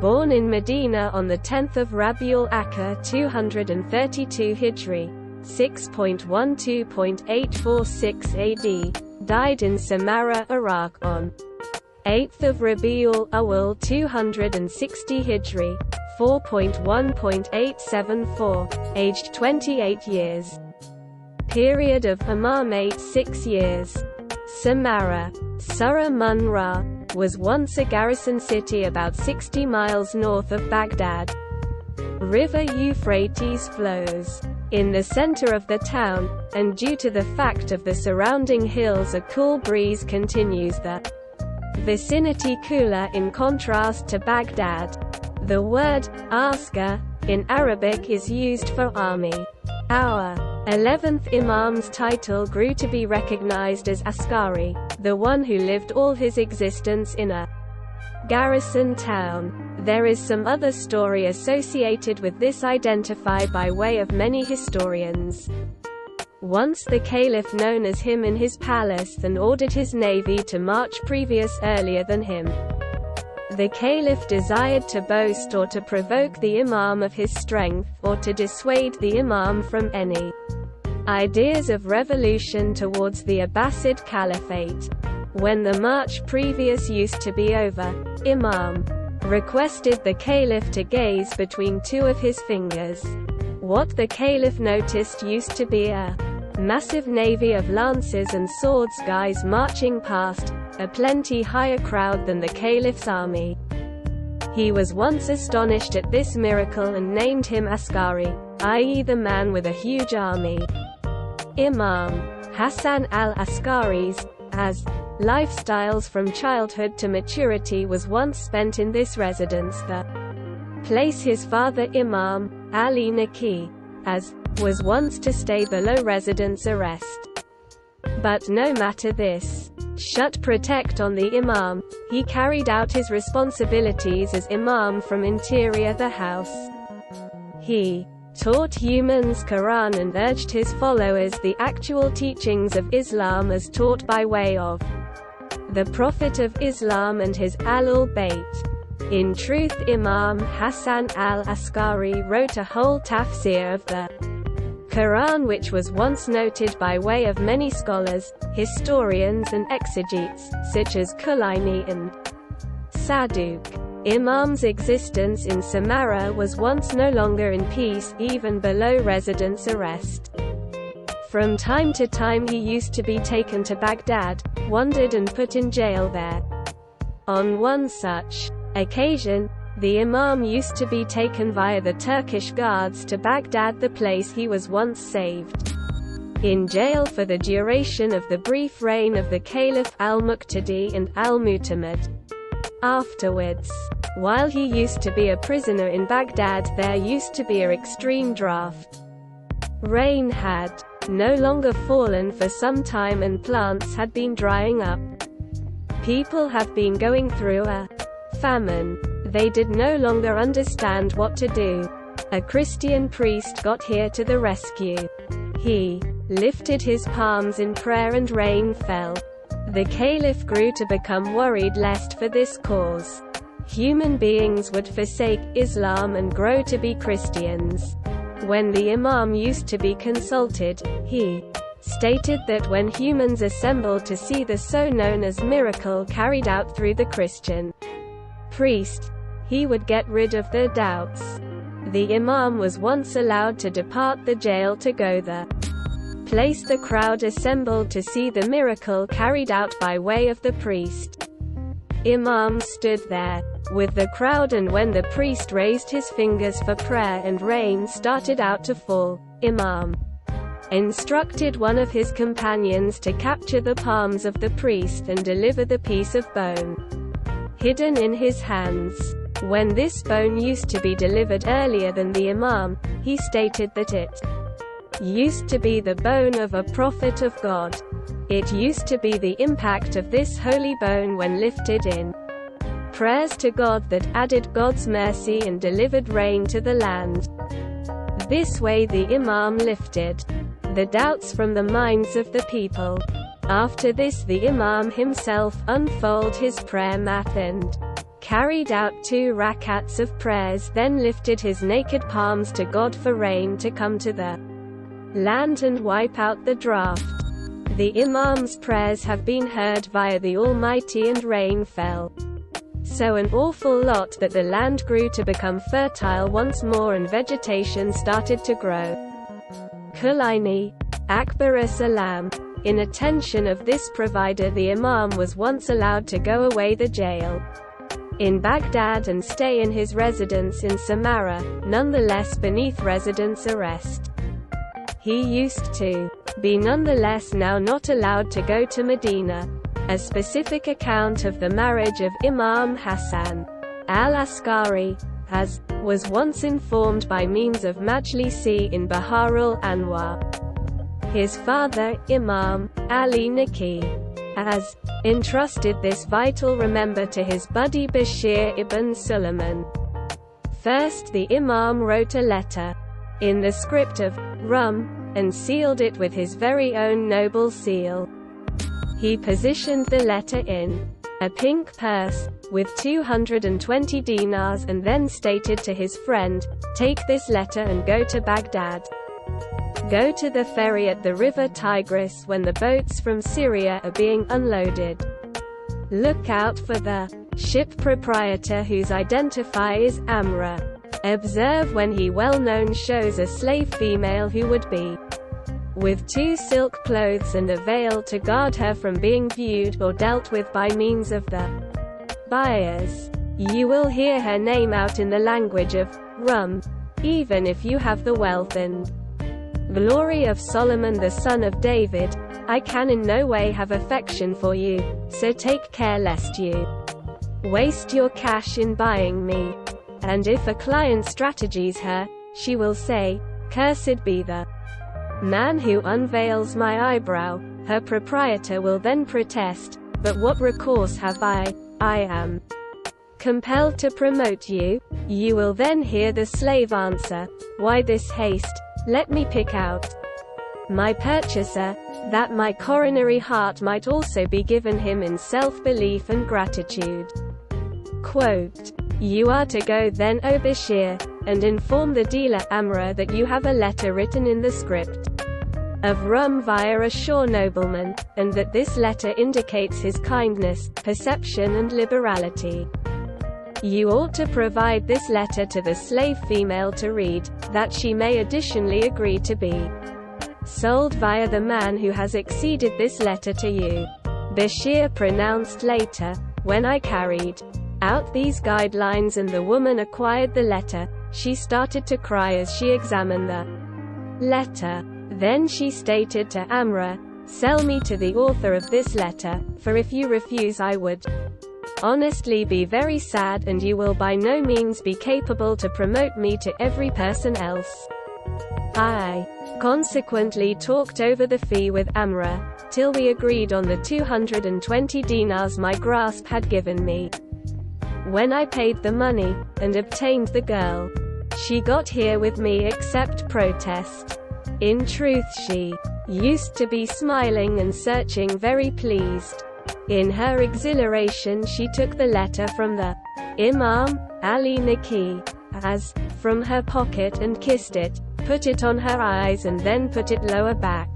born in Medina on the 10th of Rabiul Akhir 232 Hijri, 6.12.846 AD, died in Samarra, Iraq on 8th of Rabiul Awwal 260 Hijri, 4.1.874, aged 28 years. Period of imamate 6 years. Samarra, Surah Mun-Ra, was once a garrison city about 60 miles north of Baghdad. River Euphrates flows in the center of the town, and due to the fact of the surrounding hills, a cool breeze continues the vicinity cooler in contrast to Baghdad. The word askar in Arabic is used for army. Our 11th Imam's title grew to be recognized as Askari, the one who lived all his existence in a garrison town. There is some other story associated with this identified by way of many historians. Once the caliph known as him in his palace and ordered his navy to march earlier than him. The caliph desired to boast or to provoke the imam of his strength, or to dissuade the imam from any ideas of revolution towards the Abbasid Caliphate. When the march previous used to be over, Imam requested the caliph to gaze between two of his fingers. What the caliph noticed used to be a massive navy of lances and swords guys marching past, a plenty higher crowd than the caliph's army. He was once astonished at this miracle and named him Askari, i.e. the man with a huge army. Imam Hassan al-Askari's lifestyles from childhood to maturity was once spent in this residence, the place his father Imam Ali Naki was once to stay below residence arrest. But no matter this protect on the Imam, he carried out his responsibilities as Imam from interior the house. He taught humans Quran and urged his followers the actual teachings of Islam as taught by way of the Prophet of Islam and his Ahlul Bayt. In truth, Imam Hassan al-Askari wrote a whole tafsir of the Quran, which was once noted by way of many scholars, historians and exegetes, such as Kulaini and Saduq. Imam's existence in Samarra was once no longer in peace, even below residence arrest. From time to time he used to be taken to Baghdad, wandered and put in jail there. On one such occasion, the Imam used to be taken via the Turkish guards to Baghdad, the place he was once saved in jail for the duration of the brief reign of the Caliph al-Muqtadi and al-Mu'tamid. Afterwards, while he used to be a prisoner in Baghdad, there used to be an extreme drought. Rain had no longer fallen for some time and plants had been drying up. People have been going through a famine. They did no longer understand what to do. A Christian priest got here to the rescue. He lifted his palms in prayer and rain fell. The caliph grew to become worried lest for this cause human beings would forsake Islam and grow to be Christians. When the Imam used to be consulted, he stated that when humans assembled to see the so-known as miracle carried out through the Christian priest, he would get rid of their doubts. The Imam was once allowed to depart the jail to go the place the crowd assembled to see the miracle carried out by way of the priest. Imam stood there with the crowd, and when the priest raised his fingers for prayer and rain started out to fall, Imam instructed one of his companions to capture the palms of the priest and deliver the piece of bone hidden in his hands. When this bone used to be delivered earlier than the Imam, he stated that it used to be the bone of a prophet of God. It used to be the impact of this holy bone when lifted in prayers to God that added God's mercy and delivered rain to the land. This way the Imam lifted the doubts from the minds of the people. After this the Imam himself unfolded his prayer mat and carried out 2 rakats of prayers, then lifted his naked palms to God for rain to come to the land and wipe out the drought. The Imam's prayers have been heard via the Almighty and rain fell. So an awful lot that the land grew to become fertile once more and vegetation started to grow. Kulaini, Akbar Salam. In attention of this provider, the Imam was once allowed to go away the jail in Baghdad and stay in his residence in Samarra, nonetheless beneath residence arrest. He used to be nonetheless now not allowed to go to Medina. A specific account of the marriage of Imam Hassan al-Askari was once informed by means of Majlisi in Baharul Anwar. His father, Imam Ali Naqi, has entrusted this vital remember to his buddy Bashir ibn Sulaiman. First, the Imam wrote a letter in the script of Rum, and sealed it with his very own noble seal. He positioned the letter in a pink purse, with 220 dinars, and then stated to his friend, "Take this letter and go to Baghdad. Go to the ferry at the river Tigris when the boats from Syria are being unloaded. Look out for the ship proprietor whose identifier is Amra. Observe when he well-known shows a slave female who would be with 2 silk clothes and a veil to guard her from being viewed or dealt with by means of the bayahs. You will hear her name out in the language of Rum, even if you have the wealth and glory of Solomon the son of David. I can in no way have affection for you, so take care lest you waste your cash in buying me. And if a client strategies her, she will say, Cursed be the man who unveils my eyebrow. Her proprietor will then protest, but what recourse have I? I am compelled to promote you. You will then hear the slave answer, Why this haste? Let me pick out my purchaser, that my coronary heart might also be given him in self-belief and gratitude. Quote, You are to go then, O Bashir, and inform the dealer Amra that you have a letter written in the script of Rum via a shore nobleman, and that this letter indicates his kindness, perception and liberality. You ought to provide this letter to the slave female to read, that she may additionally agree to be sold via the man who has exceeded this letter to you. Bashir pronounced later, When I carried out these guidelines and the woman acquired the letter, she started to cry as she examined the letter. Then she stated to Amra, Sell me to the author of this letter, for if you refuse I would honestly be very sad, and you will by no means be capable to promote me to every person else. I consequently talked over the fee with Amra, till we agreed on the 220 dinars my grasp had given me. When I paid the money, and obtained the girl, she got here with me except protest. In truth she used to be smiling and searching, very pleased. In her exhilaration she took the letter from the Imam Ali Naqi as from her pocket and kissed it, put it on her eyes and then put it lower back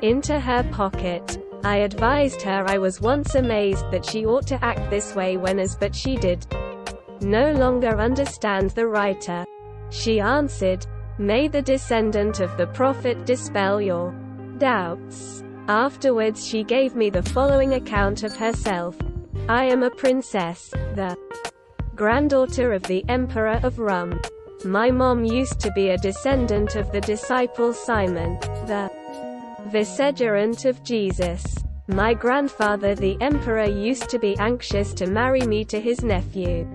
into her pocket. I advised her I was once amazed that she ought to act this way but she did no longer understand the writer. She answered, May the descendant of the Prophet dispel your doubts. Afterwards she gave me the following account of herself. I am a princess, the granddaughter of the Emperor of Rum. My mom used to be a descendant of the disciple Simon, the vicegerent of Jesus. My grandfather the Emperor used to be anxious to marry me to his nephew.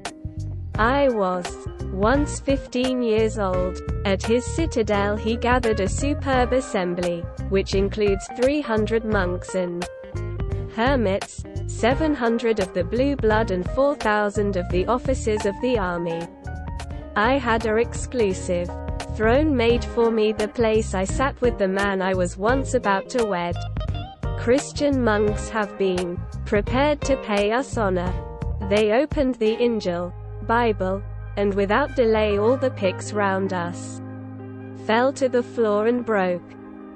I was once 15 years old. At his citadel he gathered a superb assembly, which includes 300 monks and hermits, 700 of the blue blood and 4,000 of the officers of the army. I had an exclusive throne made for me. The place I sat with the man I was once about to wed. Christian monks have been prepared to pay us honor. They opened the Injil, Bible, and without delay all the picks round us fell to the floor and broke.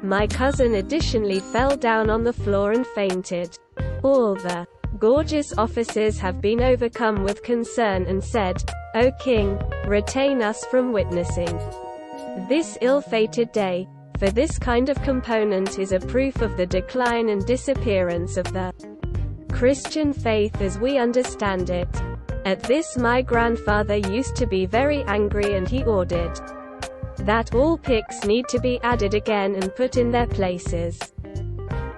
My cousin additionally fell down on the floor and fainted. All the gorgeous officers have been overcome with concern and said, "O King, retain us from witnessing this ill-fated day, for this kind of component is a proof of the decline and disappearance of the Christian faith as we understand it." At this my grandfather used to be very angry and he ordered that all picks need to be added again and put in their places.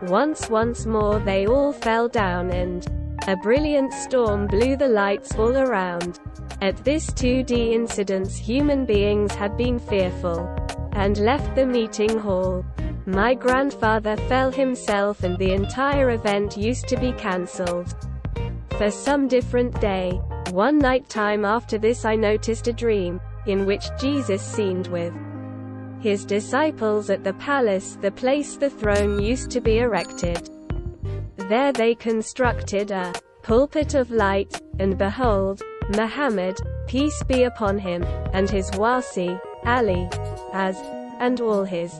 Once more they all fell down and a brilliant storm blew the lights all around. At this 2D incidents human beings had been fearful and left the meeting hall. My grandfather fell himself and the entire event used to be cancelled for some different day. One night time after this I noticed a dream, in which Jesus seemed with his disciples at the palace, the place the throne used to be erected. There they constructed a pulpit of light, and behold, Muhammad, peace be upon him, and his wasi, Ali, and all his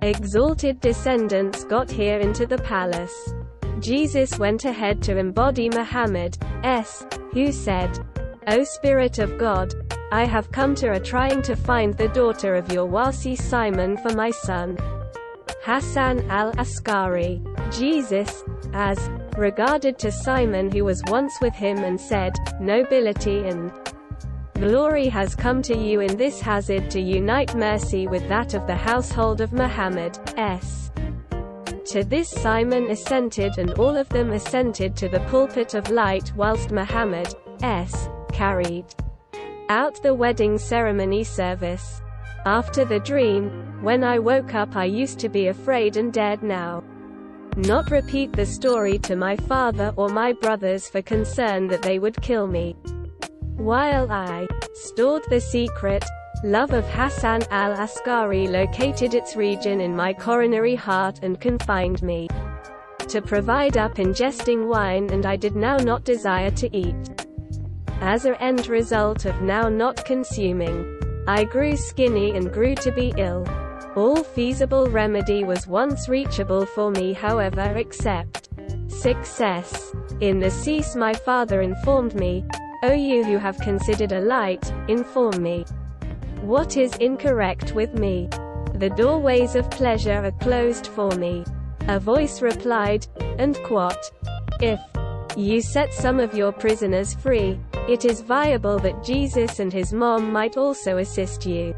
exalted descendants got here into the palace. Jesus went ahead to embody Muhammad, who said, "O Spirit of God, I have come to trying to find the daughter of your wasi Simon for my son, Hasan al-Askari." Jesus, regarded to Simon who was once with him and said, "Nobility and glory has come to you in this hazard to unite mercy with that of the household of Muhammad." To this Simon assented and all of them assented to the pulpit of light whilst Muhammad carried out the wedding ceremony service. After the dream, when I woke up I used to be afraid and dared now not repeat the story to my father or my brothers for concern that they would kill me. While I stored the secret, love of Hasan al-Askari located its region in my coronary heart and confined me to provide up ingesting wine, and I did now not desire to eat. As an end result of now not consuming, I grew skinny and grew to be ill. All feasible remedy was once reachable for me however except success. In the cease my father informed me, "O you who have considered a light, inform me. What is incorrect with me? The doorways of pleasure are closed for me." A voice replied, "And quote, if you set some of your prisoners free, it is viable that Jesus and his mom might also assist you."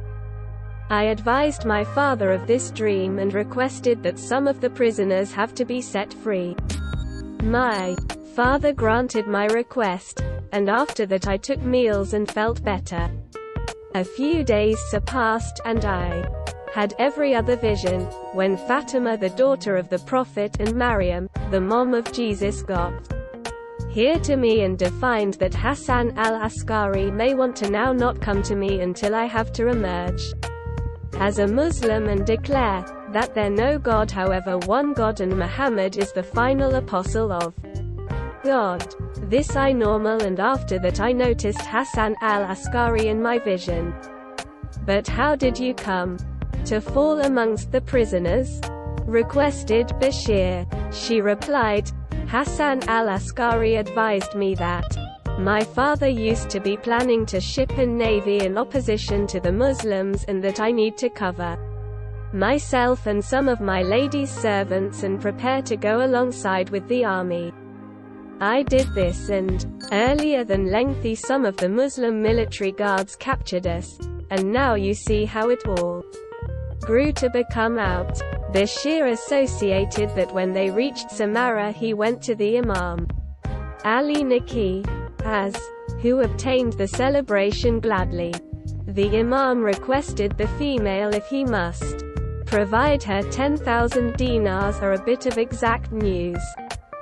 I advised my father of this dream and requested that some of the prisoners have to be set free. My father granted my request, and after that I took meals and felt better. A few days surpassed, and I had every other vision, when Fatima the daughter of the Prophet and Maryam, the mom of Jesus got here to me and defined that Hasan al-Askari may want to now not come to me until I have to emerge as a Muslim and declare that there no God however one God and Muhammad is the final apostle of God. This I normal, and after that I noticed Hasan al-Askari in my vision. "But how did you come to fall amongst the prisoners?" requested Bashir. She replied, "Hasan al-Askari advised me that my father used to be planning to ship a navy in opposition to the Muslims and that I need to cover myself and some of my ladies' servants and prepare to go alongside with the army. I did this, and earlier than lengthy some of the Muslim military guards captured us, and now you see how it all grew to become out." Bashir associated that when they reached Samarra he went to the Imam Ali Naki, who obtained the celebration gladly. The Imam requested the female if he must provide her 10,000 dinars or a bit of exact news.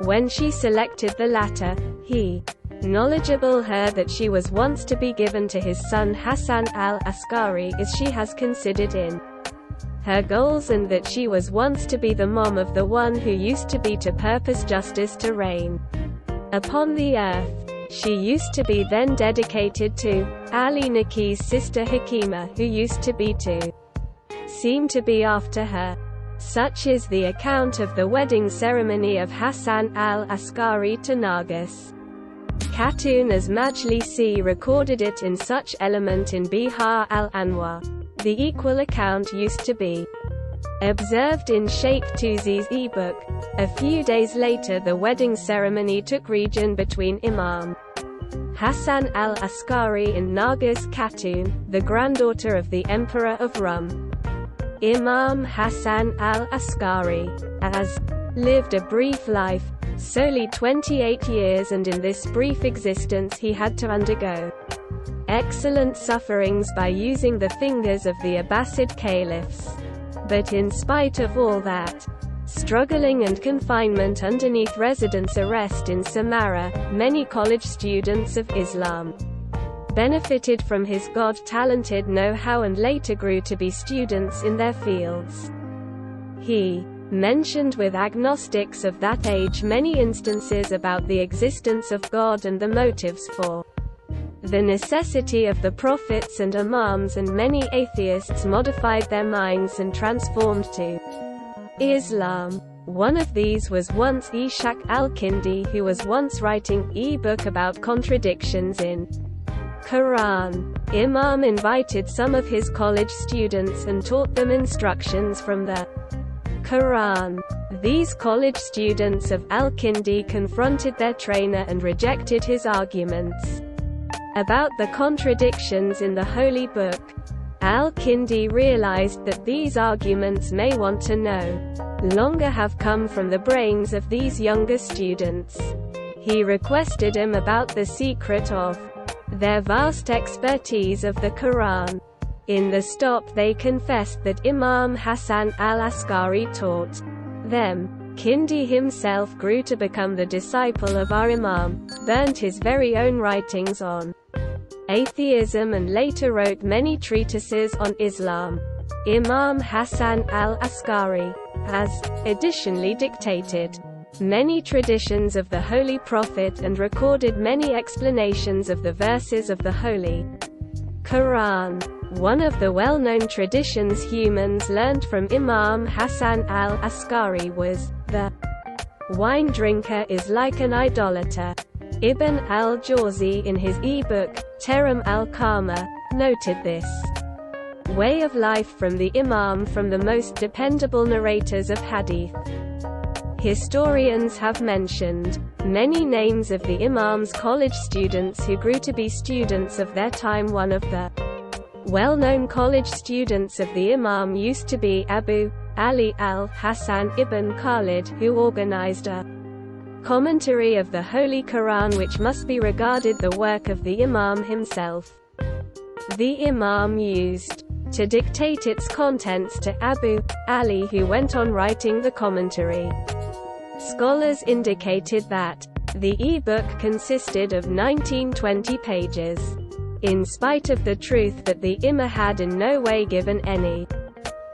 When she selected the latter, he knowledgeable her that she was once to be given to his son Hasan al-Askari as she has considered in her goals, and that she was once to be the mom of the one who used to be to purpose justice to reign upon the earth. She used to be then dedicated to Ali Naki's sister Hakima, who used to be seem to be after her. Such is the account of the wedding ceremony of Hasan al-Askari to Nargis. Khatun as Majlisi recorded it in such element in Bihar al-Anwar. The equal account used to be observed in Sheikh Tuzi's e-book. A few days later the wedding ceremony took region between Imam Hasan al-Askari and Nargis Khatun, the granddaughter of the Emperor of Rum. Imam Hasan al-Askari has lived a brief life, solely 28 years, and in this brief existence he had to undergo excellent sufferings by using the fingers of the Abbasid caliphs. But in spite of all that, struggling and confinement underneath residence arrest in Samarra, many college students of Islam benefited from his God-talented know-how and later grew to be students in their fields. He mentioned with agnostics of that age many instances about the existence of God and the motives for the necessity of the prophets and imams, and many atheists modified their minds and transformed to Islam. One of these was once Ishaq al-Kindi, who was once writing e-book about contradictions in Quran. Imam invited some of his college students and taught them instructions from the Quran. These college students of al-Kindi confronted their trainer and rejected his arguments about the contradictions in the Holy Book. Al-Kindi realized that these arguments may want to no longer have come from the brains of these younger students. He requested him about the secret of their vast expertise of the Quran. In the stop they confessed that Imam Hasan al-Askari taught them. Kindi himself grew to become the disciple of our Imam, burnt his very own writings on atheism, and later wrote many treatises on Islam. Imam Hasan al-Askari has additionally dictated many traditions of the Holy Prophet and recorded many explanations of the verses of the Holy Quran. One of the well-known traditions humans learnt from Imam Hasan al-Askari was, the wine drinker is like an idolater. Ibn al-Jawzi in his e-book, Teram al-Kama, noted this way of life from the Imam from the most dependable narrators of hadith. Historians have mentioned many names of the Imam's college students who grew to be students of their time. One of the well-known college students of the Imam used to be Abu Ali al-Hasan ibn Khalid, who organized a commentary of the Holy Quran which must be regarded the work of the Imam himself. The Imam used to dictate its contents to Abu Ali, who went on writing the commentary. Scholars indicated that the e-book consisted of 1920 pages. In spite of the truth that the Imam had in no way given any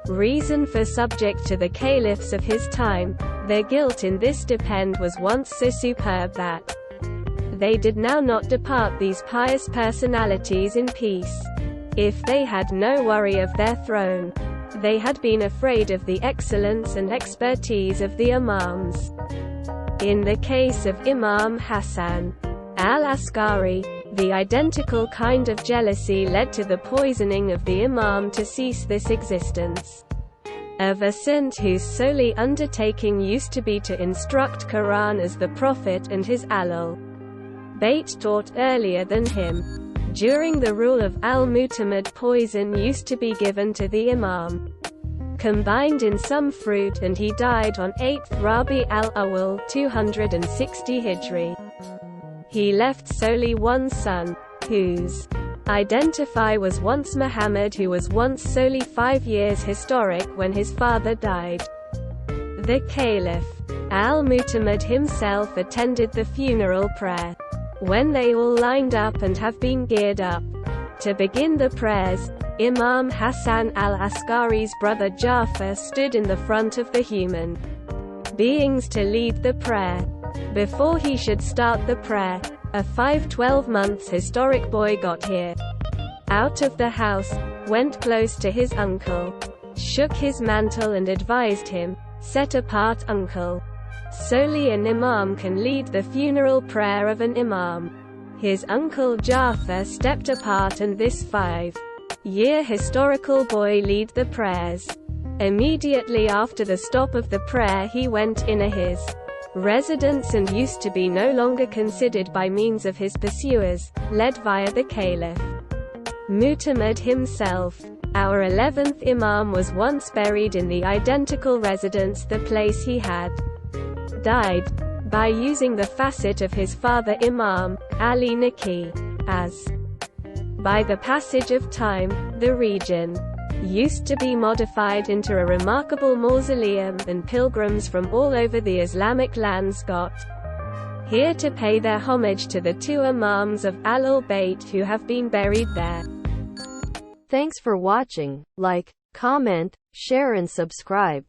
reason for subject to the caliphs of his time, their guilt in this depend was once so superb that they did now not depart these pious personalities in peace. If they had no worry of their throne, they had been afraid of the excellence and expertise of the Imams. In the case of Imam Hasan al-Askari, the identical kind of jealousy led to the poisoning of the Imam to cease this existence of a saint whose solely undertaking used to be to instruct Quran as the Prophet and his Ahlul Bayt taught earlier than him. During the rule of al-Mu'tamid, poison used to be given to the Imam, combined in some fruit, and he died on 8th Rabi al-Awwal 260 Hijri. He left solely one son, whose identify was once Muhammad, who was once solely 5 years historic when his father died. The Caliph al-Mu'tamid himself attended the funeral prayer. When they all lined up and have been geared up to begin the prayers, Imam Hasan al-Askari's brother Jafar stood in the front of the human beings to lead the prayer. Before he should start the prayer, A 5-12 months historic boy got here. Out of the house, went close to his uncle, shook his mantle and advised him, set apart uncle. Solely an imam can lead the funeral prayer of an imam. His uncle Jafar stepped apart and this 5-year historical boy lead the prayers. Immediately after the stop of the prayer he went in his residence and used to be no longer considered by means of his pursuers, led via the Caliph Muhammad himself. Our 11th Imam was once buried in the identical residence, the place he had died, by using the facet of his father Imam Ali Naqi. As by the passage of time, the region used to be modified into a remarkable mausoleum, and pilgrims from all over the Islamic lands got here to pay their homage to the 2 Imams of Ahlul Bayt who have been buried there. Thanks for watching. Like, comment, share and subscribe.